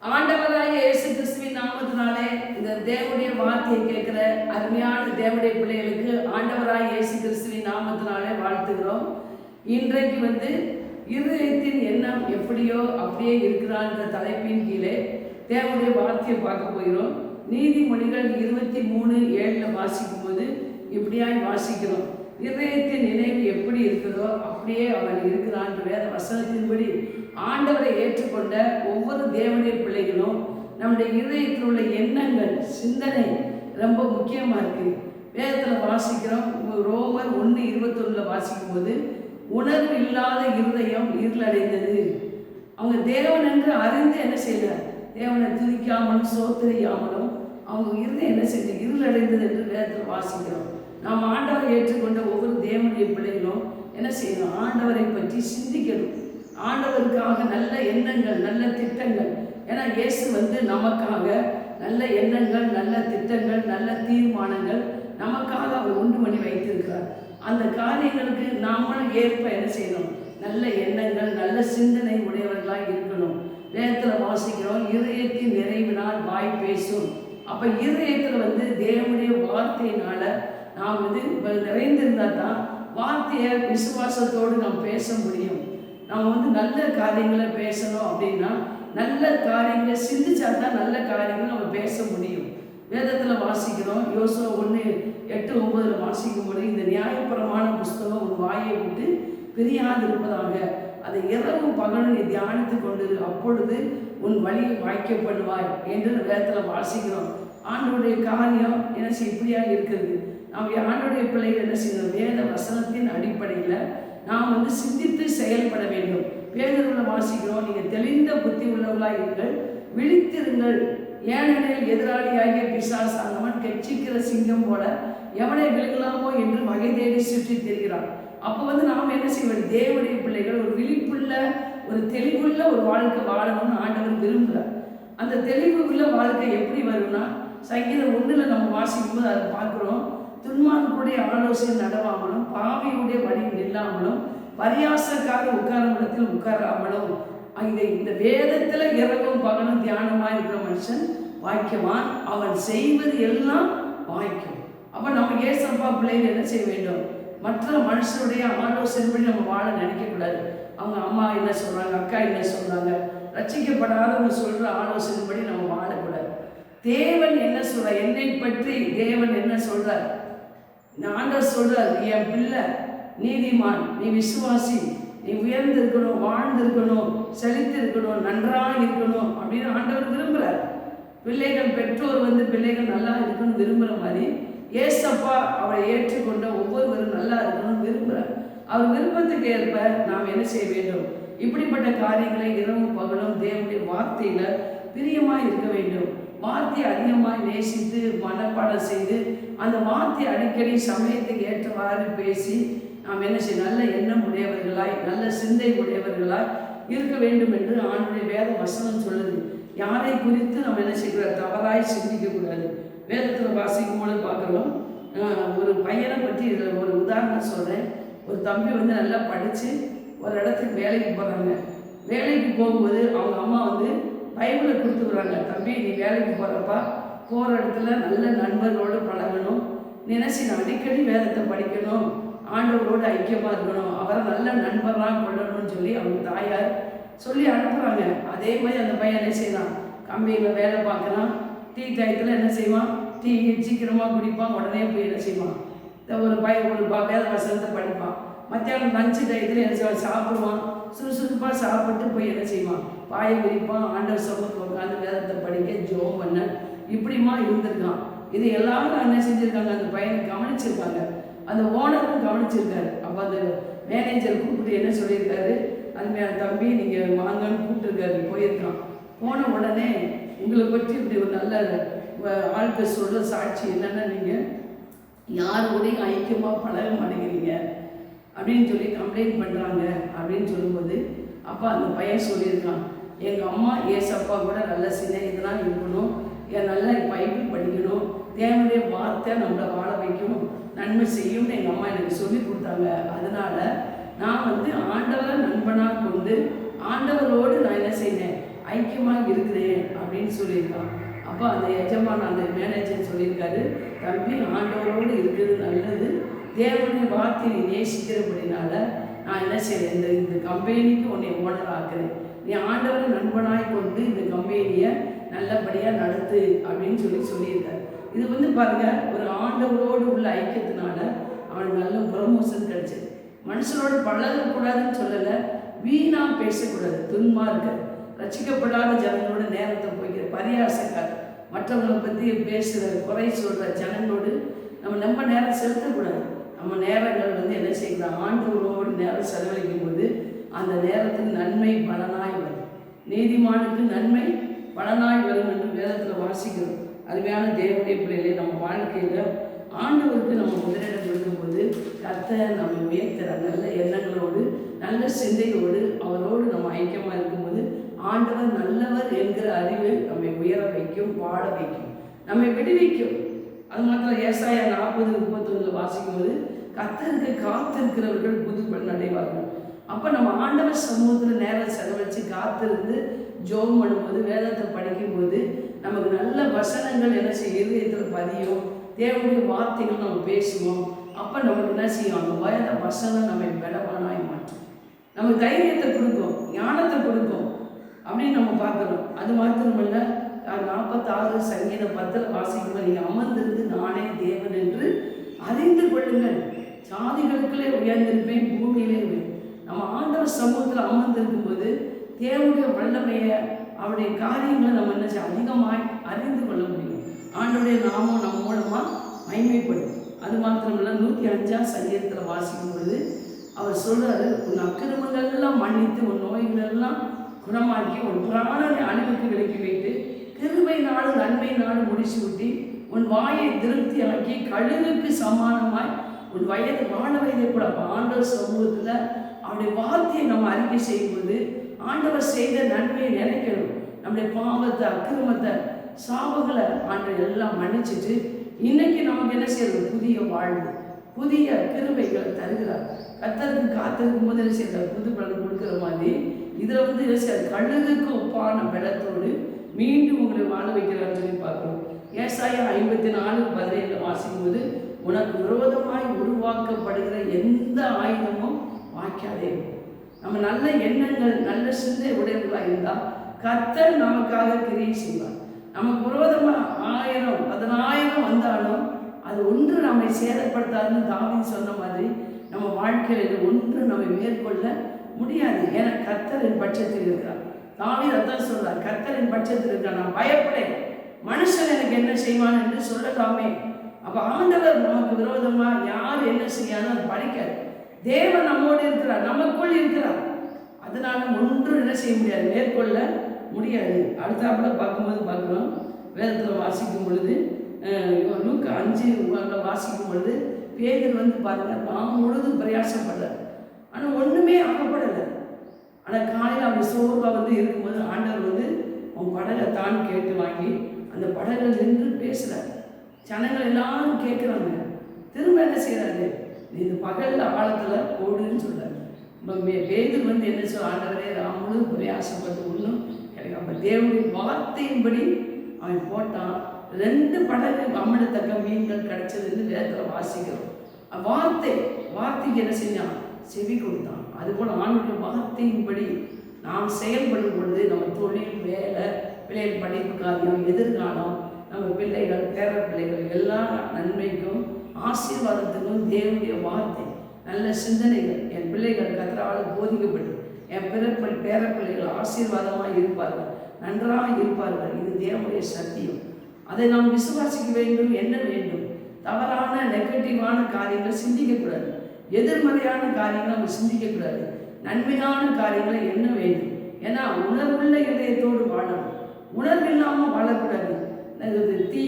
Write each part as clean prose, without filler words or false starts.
ஆண்டவராகிய இயேசு கிறிஸ்துவின் நாமத்தினாலே இந்த தேவனுடைய வார்த்தையை கேட்கிற அருமையான தேவனுடைய பிள்ளைகளுக்கு ஆண்டவராகிய இயேசு கிறிஸ்துவின் நாமத்தினாலே வாழ்த்துகிறோம். இன்றைக்கு இருதயத்தின் எண்ணம் எப்படியோ அப்படியே இருக்கிறான்ற தலைப்பின் கீழே தேவனுடைய வார்த்தையை பார்க்க போகிறோம். நீதிமொழிகள் 23:7 வாசிக்கும் போது இப்படியாய் வாசிக்கிறோம். இருதயத்தின் நினைவு எப்படி இருக்கிறதோ அப்படியே அவன் இருக்கிறான். வேத வசனத்தின்படி ஆண்டவரை ஏற்றுக்கொண்ட ஒவ்வொரு தேவனுடைய பிள்ளைகளும் நம்முடைய இருதயத்தில் உள்ள எண்ணங்கள், சிந்தனை ரொம்ப முக்கியமாக இருக்குது. வேதத்தில் வாசிக்கிறோம். ரோமர் 1:21 வாசிக்கும் போது உணர்வு இல்லாத இருதயம் இருளடைந்தது. அவங்க தேவன் என்று அறிந்து என்ன செய்யல, தேவனை துதிக்காமலும் சோத்தரியாமலும் அவங்க இருதயம் என்ன செய்ய இருளடைந்தது என்று வேதத்தில் வாசிக்கிறோம். நாம் ஆண்டவரை ஏற்றுக்கொண்ட ஒவ்வொரு தேவனுடைய பிள்ளைகளும் என்ன செய்யணும், ஆண்டவரை பற்றி சிந்திக்கணும். ஆண்டவருக்காக நல்ல எண்ணங்கள், நல்ல திட்டங்கள். ஏன்னா இயேசு நமக்காக நல்ல எண்ணங்கள், நல்ல திட்டங்கள், நல்ல தீர்மானங்கள் நமக்காக அவர் உண்டு பண்ணி வைத்திருக்கிறார். அந்த காரியங்களுக்கு நாமளும் ஏற்ப என்ன செய்யணும், நல்ல எண்ணங்கள், நல்ல சிந்தனை உடையவர்களாக இருக்கணும். வேதத்தில் வாசிக்கிறோம், இருதயத்தின் நிறைவினால் வாய் பேசும். அப்போ இருதயத்தில் தேவனுடைய வார்த்தையினால நாம் நிறைந்திருந்தால் தான் வார்த்தையை விசுவாசத்தோடு நாம் பேச முடியும். நாம் நல்ல காரியங்களை பேசணும் அப்படின்னா நல்ல காரியங்களை சிந்திச்சா தான் நல்ல காரியங்களை நம்ம பேச முடியும். வேதத்தில் வாசிக்கிறோம், யோசுவா 1:8-9 வாசிக்கும் போது இந்த நியாயப்பிரமாண புஸ்தகம் உன் வாயை விட்டு பிரியாதிருப்பதாக, அதை இரவும் பகலும் நீ தியானித்து கொண்டு அப்பொழுது உன் வழியை வாய்க்கப்படுவாய் என்று வேதத்தில் வாசிக்கிறோம். ஆண்டவருடைய காரியம் என்ன செய்ய இப்படியாக இருக்கிறது. நாம் ஆண்டவருடைய பிள்ளைகள் என்ன செய்யணும், வேத வசனத்தின் அடிப்படையில் நாம் சிந்தித்து செயல்பட வேண்டும். பேதுருவில் வாசிக்கிறோம், நீங்கள் தெளிந்த புத்தி உள்ளவர்களாக இருங்கள், விழித்திருங்கள், ஏனெனில் எதிராளியாகிய பிசாசானவன் கெச்சிக்கிற சிங்கம் போல எவனை விழுகலாமோ என்று வகை தேடி சுற்றி திரிகிறான். அப்போ நாம் என்ன செய்வோம், தேவனுடைய பிள்ளைகள் ஒரு விழிப்புள்ள, ஒரு தெளிவுள்ள ஒரு வாழ்க்கை வாழணும்னு ஆண்டவர் விரும்புகிறார். அந்த தெளிவுள்ள வாழ்க்கை எப்படி வரும்னா, சங்கீதம் 1 நம்ம வாசிக்கும் போது அதை பார்க்குறோம். துன்மார்க்குடைய ஆலோசனை நடவாமலும், பாவியுடைய வழியில் இல்லாமலும், பரியாசக்கார உட்காரும் இடத்தில் உட்காராமலும், இந்த வேதத்தில் இரவும் பகலும் தியானமாக இருக்கிற மனுஷன் வாய்க்குவான், அவன் செய்வது எல்லாம் வாய்க்கும். அப்போ நம்ம ஏசப்பா பிள்ளைகள் என்ன செய்ய வேண்டும், மற்ற மனுஷனுடைய ஆலோசனைப்படி நம்ம வாழ நினைக்கக்கூடாது. அவங்க அம்மா என்ன சொல்கிறாங்க, அக்கா என்ன சொல்கிறாங்க, ரட்சிக்கப்படாதவங்க சொல்கிற ஆலோசனைப்படி நம்ம வாழக்கூடாது. தேவன் என்ன சொல்கிறார், என்னை பற்றி தேவன் என்ன சொல்கிறார், ஆண்டவர் சொல்கிறார், என் பிள்ளை நீதிமான், நீ விசுவாசி, நீ உயர்ந்திருக்கணும், வாழ்ந்திருக்கணும், செழித்திருக்கணும், நன்றாக இருக்கணும் அப்படின்னு ஆண்டவர் விரும்புகிறார். பிள்ளைகள் பெற்றோர் பிள்ளைகள் நல்லா இருக்கணும்னு விரும்புகிற மாதிரி ஏசப்பா அவரை ஏற்றுக்கொண்ட ஒவ்வொருவரும் நல்லா இருக்கணும்னு விரும்புகிறார். அவர் விருப்பத்துக்கு ஏற்ப நாம் என்ன செய்ய வேண்டும், இப்படிப்பட்ட காரியங்களை இரவும் பகலும் தேவனுடைய வார்த்தையில் பிரியமாக இருக்க வேண்டும். வார்த்தையை அதிகமாக நேசித்து மனப்பாடம் செய்து அந்த வார்த்தையை அடிக்கடி சமயத்துக்கு ஏற்றவாறு பேசி நாம் என்ன செய்ய நல்ல எண்ணம் உடையவர்களாய், நல்ல சிந்தை உடையவர்களாய் இருக்க வேண்டும் என்று ஆண்டுடைய வேத வசனம் சொல்லுது. யாரை குறித்து நம்ம என்ன செய்யக்கூடாது, தவறாய் சிந்திக்கக்கூடாது. வேதத்தில் வாசிக்கும் போது பார்க்குறோம், ஒரு பையனை பற்றி இதில் ஒரு உதாரணம் சொல்கிறேன். ஒரு தம்பி நல்லா படித்து ஒரு இடத்துக்கு வேலைக்கு போகிறாங்க. வேலைக்கு போகும்போது அவங்க அம்மா பைபிளை கொடுத்துக்கிறாங்க, தம்பி நீ வேலைக்கு போகிறப்பா போகிற இடத்துல நல்ல நண்பர்களோடு பழகணும், நினைச்சு அடிக்கடி வேதத்தை படிக்கணும், ஆண்டவரோடு ஐக்கியமாக இருக்கணும், அவரை நல்ல நண்பராக கொள்ளணும்னு சொல்லி அவங்க தாயார் சொல்லி அனுப்புகிறாங்க. அதே மாதிரி அந்த பையன் என்ன செய்யலாம், கம்பெனியில் வேலை பார்க்குறான், டீ டயத்தில் என்ன செய்வான், டீ சீக்கிரமாக குடிப்பான், உடனே போய் என்ன செய்வான், ஒரு வேத வசனத்தை படிப்பான். மத்தியானம் லஞ்சு டயத்தில் என்ன செய்வான், சாப்பிடுவான், சுறுசுறுப்பாக சாப்பிட்டு போய் என்ன செய்வான், பாயை விரிப்பான், ஆண்டவர் சமூகத்தில் உட்காந்து வேதத்தை படிக்க ஜெபம் பண்ண இப்படிமா இருந்திருக்கான். இது எல்லாரும் என்ன செஞ்சுருக்காங்க, அந்த பையனை கவனிச்சிருக்காங்க, அந்த ஓனரும் கவனிச்சிருக்காரு. அப்போ அந்த மேனேஜர் கூப்பிட்டு என்ன சொல்லியிருக்காரு, அதுமாதிரி தம்பி நீங்கள் வாங்கன்னு கூப்பிட்டுருக்காரு. போயிருக்கான். போன உடனே உங்களை பற்றி இப்படி ஒரு நல்ல ஆட்கள் சொல்கிற சாட்சி என்னென்னா, நீங்கள் யாரோடையும் ஐக்கியமாக பழக மாட்டேங்கிறீங்க அப்படின்னு சொல்லி கம்ப்ளைண்ட் பண்ணுறாங்க அப்படின்னு சொல்லும்போது, அப்போ அந்த பையன் சொல்லியிருக்கான், எங்கள் அம்மா ஏசப்பா கூட நல்ல சிநேகிதனாக இருக்கணும், நல்லா பைபிள் படிக்கணும், தேவனுடைய வார்த்தை நம்மளை வாழ வைக்கணும், நன்மை செய்யும்னு எங்கள் அம்மா எனக்கு சொல்லி கொடுத்தாங்க. அதனால் நான் ஆண்டவரை நண்பனாக கொண்டு ஆண்டவரோடு நான் என்ன செய்தேன், ஐக்கியமாக இருக்கிறேன் அப்படின்னு சொல்லியிருக்கான். அப்போ அந்த எஜமான அந்த மேனேஜர் சொல்லியிருக்காரு, தம்பி ஆண்டவரோடு இருக்கிறது நல்லது, தேவனுடைய வார்த்தையை நேசிக்கிறபடினால நான் என்ன செய்கிறேன், இந்த கம்பெனிக்கு உன்னை ஓனர் ஆக்குறேன், நீ ஆண்டவரை நண்பனாய் கொண்டு இந்த கம்பெனியை நல்லபடியாக நடத்து அப்படின்னு சொல்லியிருக்காரு. இது வந்து பாருங்க, ஒரு ஆண்டவரோடு உள்ள ஐக்கியத்தினால அவனுக்கு நல்ல ப்ரமோஷன் கிடைச்சது. மனுஷனோடு பழகக்கூடாதுன்னு சொல்லலை, வீணாக பேசக்கூடாது, துன்மார்க்க ரசிக்கப்படாத ஜனங்களோட நேரத்தை போய்க்கிற பரியாசக்கார், மற்றவங்களை பற்றி பேசுகிற குறை சொல்கிற ஜனங்களோடு நம்ம நேரம் செலுத்தக்கூடாது. நம்ம நேரங்கள் வந்து என்ன செய்யலாம், ஆண்டவரோடு நேரம் செலவழிக்கும் போது அந்த நேரத்துக்கு நன்மை பலனாய் வரும். நீதிமானுக்கு நன்மை பலனாய் வரும் என்று வேதத்தில் வாசிக்கிறோம். அருமையான தேவனுடைய பிள்ளைகளே, நம்ம வாழ்க்கையில் ஆண்டவருக்கு நம்ம முதலிடம் கொடுக்கும்போது கர்த்தர் நம்ம உயர்த்துற நல்ல எண்ணங்களோடு நல்ல சிந்தையோடு அவரோடு நம்ம ஐக்கியமாக இருக்கும்போது ஆண்டவர் நல்லவர் என்கிற அறிவை நம்மை உயர வைக்கும், வாழ வைக்கும், நம்மை விடுவிக்கும். அது மாத்திரம் ஏசாயா 40:31 வாசிக்கும்போது கர்த்தருக்கு காத்திருக்கிறவர்கள் புது பலன் அடைவார்கள். அப்போ நம்ம ஆண்டவர் சமூகத்தில் நேரம் செலவழித்து காத்திருந்து ஜோம் பண்ணும்போது வேதத்தை படிக்கும்போது நமக்கு நல்ல வசனங்கள் என்ன செய்ய இதயத்தில் பதியும், தேவனுடைய வார்த்தைகள் நம்ம பேசுவோம். அப்போ நமக்கு என்ன செய்யும், அந்த வேத வசனம் நம்மை பலவானாய் மாற்றும், நமக்கு தைரியத்தை கொடுக்கும், ஞானத்தை கொடுக்கும் அப்படின்னு நம்ம பார்க்குறோம். அது மாத்திரமல்ல, 46 சங்கீதம் 10 வாசிக்கும்போது நீங்கள் அமர்ந்திருந்து நானே தேவன் என்று அறிந்து கொள்ளுங்கள், சாதிகளுக்குள்ளே உயர்ந்திருப்பேன், பூமியிலே நம்ம ஆண்டவர் சமூகத்தில் அமர்ந்திருக்கும் போது தேவனுடைய வல்லமையை அவருடைய காரியங்களை நம்ம என்ன செய்ய அதிகமாய் அறிந்து கொள்ள முடியும். ஆண்டவருடைய நாமம் நம்ம மூலமாக மகிமைப்படும். அது மாத்திரமில்ல, 105 சங்கீதத்தில் வாசிக்கும் பொழுது அவர் சொல்றாரு, உன் அக்கிரமங்கள் எல்லாம் மன்னித்து உன் நோய்கள் எல்லாம் குணமாக்கி உன் பிராணனை அழிவுக்கு விலக்கி வைத்து கிருபை நாடு நன்மை நாடு முடிச்சு விட்டி உன் வாயை திருப்தி ஆக்கி கழுகுக்கு சமானமாய் உன் வயது வாழ வயதை கூட. ஆண்டவர் சமூகத்தில் அவருடைய வார்த்தையை நம்ம அறிக்கை செய்யும்போது ஆண்டவர் செய்த நன்மையை நினைக்கணும். நம்முடைய பாவத்தை அக்கிரமத்தை சாபங்களை ஆண்டவர் எல்லாம் மன்னிச்சுட்டு இன்னைக்கு நமக்கு என்ன செய்யறது, புதிய வாழ்வு புதிய கிருபைகளை தருகிறார். கர்த்தருக்கு காத்திருக்கும் போது என்ன செய்யறார், புது பலன் கொடுக்குற மாதிரி இதில் வந்து என்ன செய்யறது, கழுகுக்கு ஒப்பான பலத்தோடு மீண்டும் உங்களை வாழ வைக்கிறான்னு சொல்லி பார்க்கணும். ஏசாயா 54:17 வாசிக்கும் போது உனக்கு விரோதமாய் உருவாக்கப்படுகிற எந்த ஆயுதமும் வாய்க்காதே. நம்ம நல்ல எண்ணங்கள் நல்ல சிந்தை உடையவர்களாக இருந்தால் கர்த்தர் நமக்காக கிரியை செய்வார். நமக்கு விரோதமாக 1000 10,000 வந்தாலும் அது ஒன்று நம்மை சேதப்படுத்தாதுன்னு தாவீது சொன்ன மாதிரி நம்ம வாழ்க்கையில் ஒன்று நம்மை மேற்கொள்ள முடியாது. ஏன்னா கர்த்தரின் பட்சத்தில் இருக்கிறார். தாவீது அதான் சொல்றார், கர்த்தரின் பட்சத்தில் இருக்கிறார், நான் பயப்படேன், மனுஷன் எனக்கு என்ன செய்வான் என்று சொல்லலாமே. அப்போ ஆண்டவர் நமக்கு விரோதமாக யார் என்ன செய்யாலும் அது படிக்காது. தேவன் நம்மோடு இருக்கிறார், நமக்குள் இருக்கிறார். அதனால ஒன்று என்ன செய்ய முடியாது, மேற்கொள்ள முடியாது. அடுத்தாப்புல பார்க்கும்போது பார்க்குறோம், வேதத்தில் வாசிக்கும் பொழுது லூக்கா 5 வாசிக்கும் பொழுது பேதர் வந்து பாருங்க, நான் முழுதும் பிரயாசப்படுறார், ஆனால் ஒன்றுமே ஆகப்படலை. ஆனால் காலையில் அப்படி சோர்வாக வந்து இருக்கும்போது ஆண்டவர் வந்து உன் படகை தான் கேட்டு வாங்கி அந்த படகில் நின்று பேசுகிறார். ஜனங்கள் எல்லாரும் கேட்குறாங்க. திரும்ப என்ன செய்கிறாரு, நீ இந்த பகலில் ஆழத்தில் ஓடுன்னு சொல்கிறார். பேதர் வந்து என்ன சொல்ல, ஆண்டவரே நான் முழுதும் பிரயாசப்பட்டு ஒன்றும் எனக்கு. அப்போ தேவனுடைய வார்த்தையின்படி அவன் போட்டான். 2 படகு அமிடத்தக்க மீன்கள் கிடைச்சதுன்னு வேதத்தில் வாசிக்கிறோம். வார்த்தைக்கு என்ன செஞ்சான், செவி கொடுத்தான். அதுபோல் ஆண்டுடைய வார்த்தையின்படி நாம் செயல்படும் பொழுது நம்ம தொழில், வேலை, பிள்ளைகள் படிப்பு காரியம், எதிர்காலம், நம்ம பிள்ளைகள், பேர பிள்ளைகள் எல்லா நன்மைக்கும் ஆசீர்வாதத்துக்கும் தேவனுடைய வார்த்தை, நல்ல சிந்தனைகள். என் பிள்ளைகள் கர்த்தரால் போதிக்கப்பட்டு என் பேர பிள்ளைகள் ஆசீர்வாதமாக இருப்பார்கள், நன்றாக இருப்பார்கள். இது தேவனுடைய சத்தியம். அதை நாம் விசுவாசிக்க வேண்டும். என்ன வேண்டும், தவறான நெகட்டிவான காரியங்களை சிந்திக்கக்கூடாது, எதிர்மறையான காரியங்களை நம்ம சிந்திக்கக்கூடாது, நன்மையான காரியங்களை எண்ண வேண்டும். ஏன்னா உணர்வுள்ள இதயத்தோடு வாழணும், உணர்வு இல்லாமல் வாழக்கூடாது. இது தீ,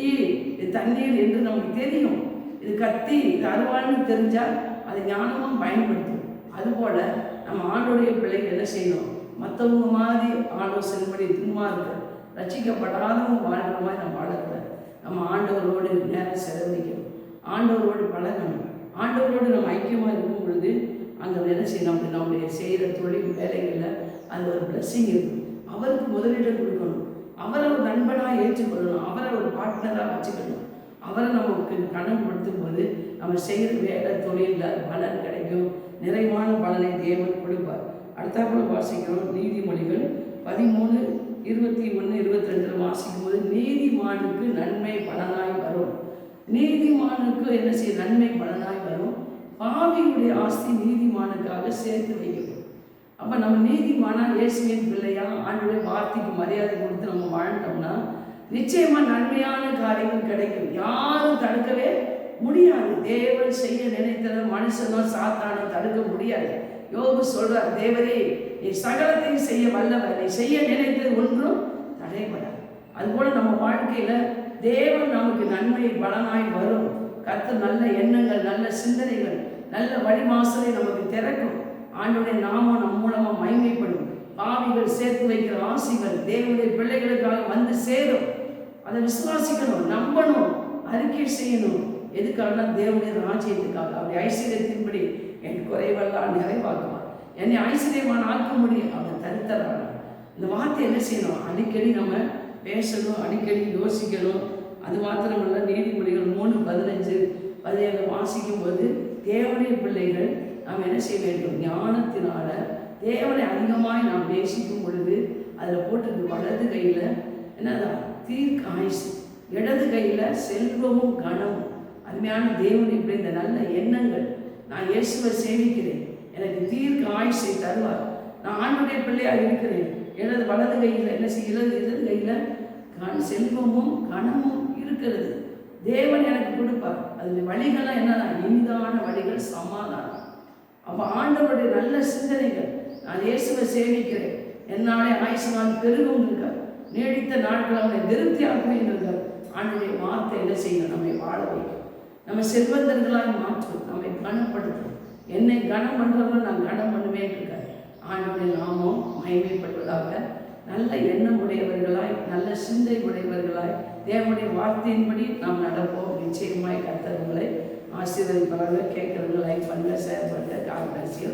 இது தண்ணீர் என்று நமக்கு தெரியும், இது கத்தி, இது அருவாள்னு தெரிஞ்சால் அதை ஞானமாக பயன்படுத்தும். அதுபோல் நம்ம ஆண்டோடைய பிள்ளைகள் என்ன செய்யணும், மற்றவங்க மாதிரி ஆலோசனைப்படி துன்மார்க்க ரட்சிக்கப்படாதவங்க வாழ்கிற மாதிரி நம்ம வாழக்கூடாது. நம்ம ஆண்டவரோடு நேரம் செலவழிக்கணும், ஆண்டவரோடு பழகணும். ஆண்டவரோடு நம்ம ஐக்கியமாக இருக்கும் பொழுது அந்த என்ன செய்யணும், நம்முடைய செய்கிற தொழில் வேலைகளில் அந்த ஒரு பிளஸ்ஸிங் இருக்கும். அவருக்கு முதலிடம் கொடுக்கணும், அவரை ஒரு நண்பனாக ஏற்றுக்கொள்ளணும், அவரை ஒரு பார்ட்னராக வச்சுக்கணும். அவரை நமக்கு கனப்படுத்தும் போது நம்ம செய்கிற வேலை தொழிலில் பலன் கிடைக்கும், நிறைவான பலனை தேவன் கொடுப்பார். அடுத்தாப்புல வாசிக்கிறோம் நீதிமொழிகள் 13:21-22 வாசிக்கும் போது, நீதிமானுக்கு நன்மை பலனாய் வரும். நீதிமானுக்கு என்ன செய்ய நன்மை பலனாய் வரும், பாவியுடைய ஆஸ்தி நீதிமானுக்காக சேர்த்து வைக்கப்படும். அப்போ நம்ம நீதிமானா இயேசுவின் பிள்ளையா ஆண்டவருடைய வார்த்தைக்கு மரியாதை கொடுத்து நம்ம வாழ்ந்தோம்னா நிச்சயமா நன்மையான காரியங்கள் கிடைக்கும். யாரும் தடுக்கவே முடியாது. தேவன் செய்ய நினைத்ததை மனுஷனோ சாத்தானோ தடுக்க முடியாது. யோபு சொல்றார், தேவரே நீ சகலத்தையும் செய்ய வல்லவர், நீ செய்ய நினைத்தது ஒன்றும் தடைபடாது. அதுபோல நம்ம வாழ்க்கையில தேவன் நமக்கு நன்மை பலனாய் வரும். கர்த்தர் நல்ல எண்ணங்கள், நல்ல சிந்தனைகள், நல்ல வழிவாசலை நமக்கு திறக்கும். ஆண்டவருடைய நாமம் நம் மூலமா மகிமைப்படும். பாவிகள் சேர்த்து வைக்கிற ஆசைகள் தேவனுடைய பிள்ளைகளுக்காக வந்து சேரும். அதை விசுவாசிக்கணும், நம்பணும், அறிக்கை செய்யணும். எதுக்காக? தேவனுடைய ராஜ்யத்துக்காக. அப்படி ஐஸ்வர்யத்தின்படி என் குறைவெல்லாம் நிறைவாக்குவார். என்னை ஐஸ்வர்யமான ஆக்க முடியும், அவர் தருத்தரான. இந்த வார்த்தை என்ன செய்யணும்? அடிக்கடி நம்ம பேசணும், அடிக்கடி யோசிக்கணும். அது மாத்திரமல்ல, நீதிமொழிகள் 3:15-17 வாசிக்கும் போது தேவனுடைய பிள்ளைகள் நாம் என்ன செய்ய வேண்டும்? ஞானத்தினால தேவனை அதிகமாய் நாம் நேசிக்கும் பொழுது அதில் போட்டுருக்கு, வலது கையில் என்னதான் தீர்க்க ஆயுசு, இடது கையில் செல்வமும் கனமும். அருமையான தேவனை இப்படி இந்த நல்ல எண்ணங்கள், நான் இயேசுவை சேவிக்கிறேன், எனக்கு தீர்க்க ஆயுசை தருவார், நான் ஆண்டுடைய பிள்ளையாக இருக்கிறேன், இடது வலது கையில் என்ன செய்கிறது? இடது கையில் செல்வமும் கனமும் இருக்கிறது, தேவன் எனக்கு கொடுப்பார். அதில் வழிகள்லாம் என்னதான்? இனிதான வழிகள், சமாதானம். அப்போ ஆண்டவருடைய நல்ல சிந்தனைகள், நான் இயேசுவை சேவிக்கிறேன், என்னாலே ஆயுசு நாள் பெருகும் இருக்கார், நீடித்த நாட்கள் அவனை திருப்தியாக்குவேன் இருக்கார். ஆண்டவருடைய வார்த்தை என்ன செய்யும்? நம்மை வாழ வைக்கும், நம்ம செல்வந்தர்களாக மாற்றும், நம்மை கனப்படுத்தும். என்னை கனம் பண்ணுறவங்க நான் கனம் பண்ணுவேன் இருக்கார். ஆண்டவருடைய நாமம் மகிமைப்படுவதாக. நல்ல எண்ணம் உடையவர்களாய், நல்ல சிந்தை உடையவர்களாய் தேவனுடைய வார்த்தையின்படி நாம் நடப்போம். நிச்சயமாய் கர்த்தர் உங்களை ஆசீர்வதிப்பார்கள். கேட்குறவங்க லைக் பண்ணுங்க, ஷேர் பண்ணுங்க. God bless you.